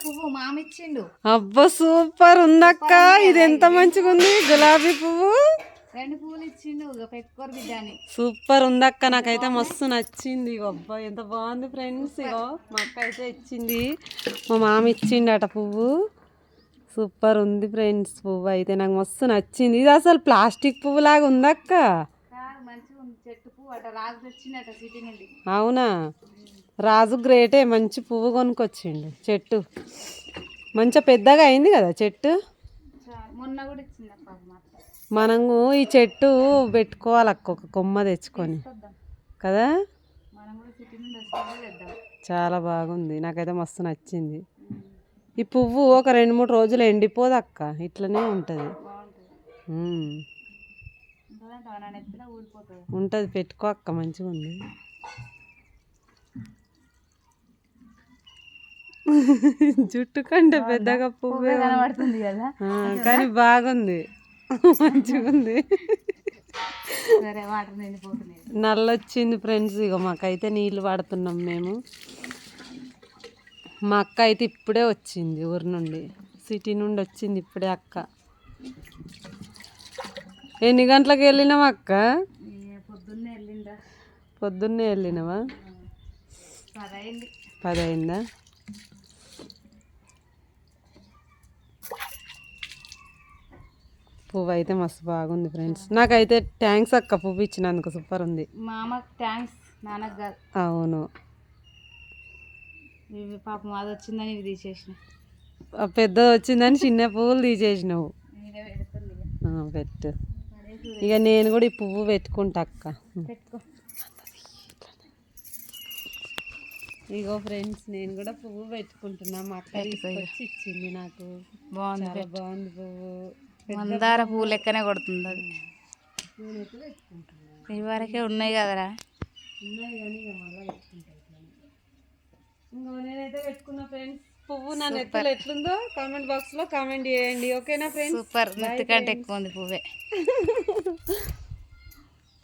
పువ్వు మామిచ్చిండు. అబ్బా సూపర్ ఉందక్క, ఇది ఎంత మంచిగా ఉంది. గులాబీ పువ్వు 2 పువ్వులు ఇచ్చిండు, పెట్టుకోరు బిడ్డ అని. సూపర్ ఉందక్క, నాకైతే మస్తు నచ్చింది. అబ్బా ఎంత బాగుంది ఫ్రెండ్స్. ఇగో మా అక్క అయితే ఇచ్చింది, మా మామ ఇచ్చిండట పువ్వు. సూపర్ ఉంది ఫ్రెండ్స్, పువ్వు అయితే నాకు మస్తు నచ్చింది. ఇది అసలు ప్లాస్టిక్ పువ్వు లాగా ఉందక్క. చెట్టు పువ్వు అట, రాజు తెచ్చిండట సిటీ నుండి. అవునా, రాజు గ్రేటే, మంచి పువ్వు కొనుక్కొచ్చిండు. చెట్టు మంచిగా పెద్దగా అయింది కదా చెట్టు. మొన్న కూడా ఇచ్చింది మనము ఈ చెట్టు పెట్టుకోవాలి అక్క, ఒక కొమ్మ తెచ్చుకొని కదా. చాలా బాగుంది, నాకైతే మస్తు నచ్చింది. ఈ పువ్వు ఒక 2-3 రోజులు ఎండిపోదు అక్క, ఇట్లనే ఉంటుంది. ఉంటుంది, పెట్టుకో అక్క, మంచిగా ఉంది. జుట్టు కంటే పెద్దగా పువ్వే కనబడుతుంది కదా, కానీ బాగుంది, మంచిగా ఉంది. నల్లొచ్చింది ఫ్రెండ్స్. ఇక మాకైతే నీళ్ళు పడుతున్నాం మేము. మా అక్క అయితే ఇప్పుడే వచ్చింది ఊరి నుండి, సిటీ నుండి వచ్చింది ఇప్పుడే అక్క. ఎన్ని గంటలకు వెళ్ళినావా అక్క? పొద్దున్నే వెళ్ళినావా? 10 అయిందా? పువ్వు అయితే మస్తు బాగుంది ఫ్రెండ్స్. నాకైతే థ్యాంక్స్ అక్క, పువ్వు ఇచ్చినందుకు సూపర్ ఉంది. మా అమ్మకి థ్యాంక్స్, నాన్నకు కాదు. అవును, పాపం అది వచ్చిందని ఇవి తీసేసిన. పెద్దది వచ్చిందని చిన్న పువ్వులు తీసేసినావు. పెట్టు ఇక, నేను కూడా ఈ పువ్వు పెట్టుకుంటా అక్క. ఇగో ఫ్రెండ్స్, నేను కూడా పువ్వు పెట్టుకుంటున్నా. మా అక్క తీసుకొచ్చి ఇచ్చింది నాకు. బాగుంది, బాగుంది పువ్వు. మందార పువ్వు లెక్కనే కొడుతుంది అది. ఈ వరకే ఉన్నాయి కదరా, ఉన్నాయి కానీ ఇక మళ్ళీ పెట్టుకుంటా. ఇంకో నేనైతే పెట్టుకున్నా ఫ్రెండ్స్. పువ్వు నా నెత్తలు ఎట్లుందో కామెంట్ బాక్స్ లో కామెంట్ చేయండి, ఓకేనా ఫ్రెండ్స్? సూపర్, నెత్తి కంటే ఎక్కువ ఉంది పువ్వే.